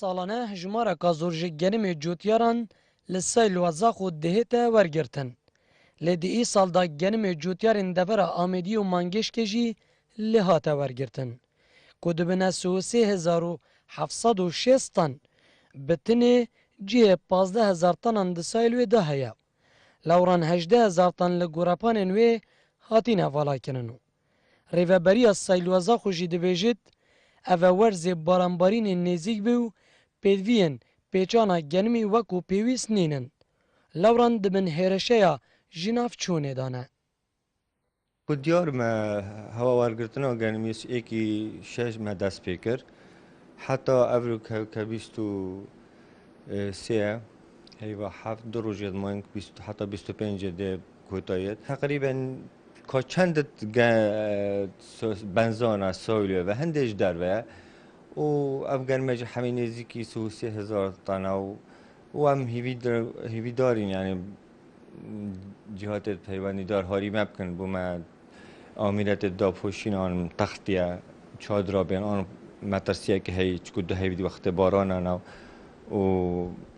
سالانه هجمارا کازورج گنم جوتیاران لسایل وزاخ و دهیت ورگرتن. لدی ای سال دا گنم جوتیارن دبرا آمدی و مانگش کجی لحات ورگرتن. کدبنا 3706 تن بتنه جه 15000 تنان دسایل و ده هیا. لوران 18000 تن لگوراپانن و هاتین اوالا کننو. ریوبری از سایل وزاخ و جی دبیجید اوه ورز بارانبارین نزیک بیو پیدوین پیچانا گنمی وکو پیویس نینن. لوران دبن هرشیا جناف چونه دانه. دیار ما هوا ورگرتنا گنمیس یکی شش ما دست پیکر حتی افرو که بیستو سه هیوا هفت دو روزید مانک حتی 25 ده کوتاید تقریبا که چند بنزان سویل و هندش در و افغان مجه همین نزدیکی 3000 تن و هم هیوی دارین یعنی جهات پیوانی دار هاری مبکن بو ما آمیرت داپوشین آن تختیه چادر بین آن مترسیه که هی چکود هیوی وقت باران آن و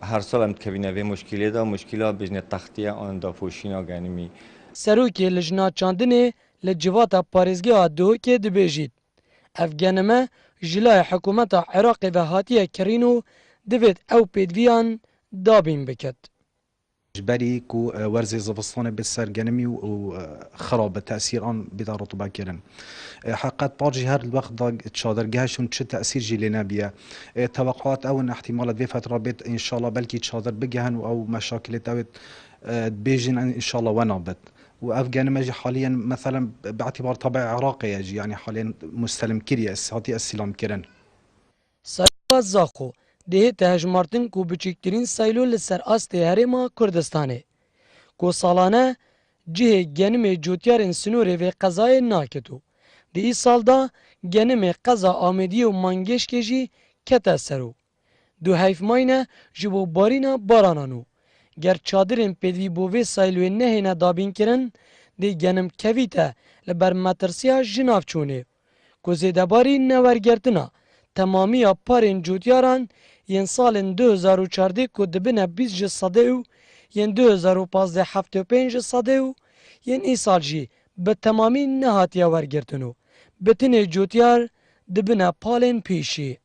هر سال هم کبینه به مشکلی دا مشکلات بجنه تختیه آن داپوشین آگانیمی سروکی لجنا چاندنه لجواتا پارێزگا دووکێ dibêjît ev genime ji laya hikûmeta Iraqê ve hatiye kirin û divêt ew pêdiviyan dabîn biket. جبري كو ورزي زفصانه بالسر جنمي وخراب تأثير آن بدار رطوبة كرن حقات باجي هر الوقت ضاق تشادر جهشون تش تأثير جيلنا بيا توقعات او ان احتمالات في فترة بيت ان شاء الله بلكي تشادر بجهن او مشاكل توت بيجن ان شاء الله ونابت وافغان ماجي حاليا مثلا باعتبار طبع عراقي يجي يعني حاليا مستلم كريس هاتي السلام كرن Sayla Zaxo dehê hejmartin ku biçîktirîn saylo li ser astê Herêma Kurdistanê. Ku salane cihê genimê cotiyarên Sinûrê vê qezayê naketu. Di îsal da genimê qeza Amêdiyê û Mangeşkê jî kete ser û. Du heyfmayne ji bo barîna baranan û. Ger çadirên pêdivî bo vê sayloyê nehêne dabînkirin, dê genim kevîte li ber metirsiya jinavçûnê. Ku zêdebarî newergertina تمامی پارین جوتیاران ین سال 2014 کو دبنه 20 صده و ین 2015 75 صده و ین ای سال جی به تمامی نهاتیا ورگرتنو بتنه جوتیار دبنه پالین پیشی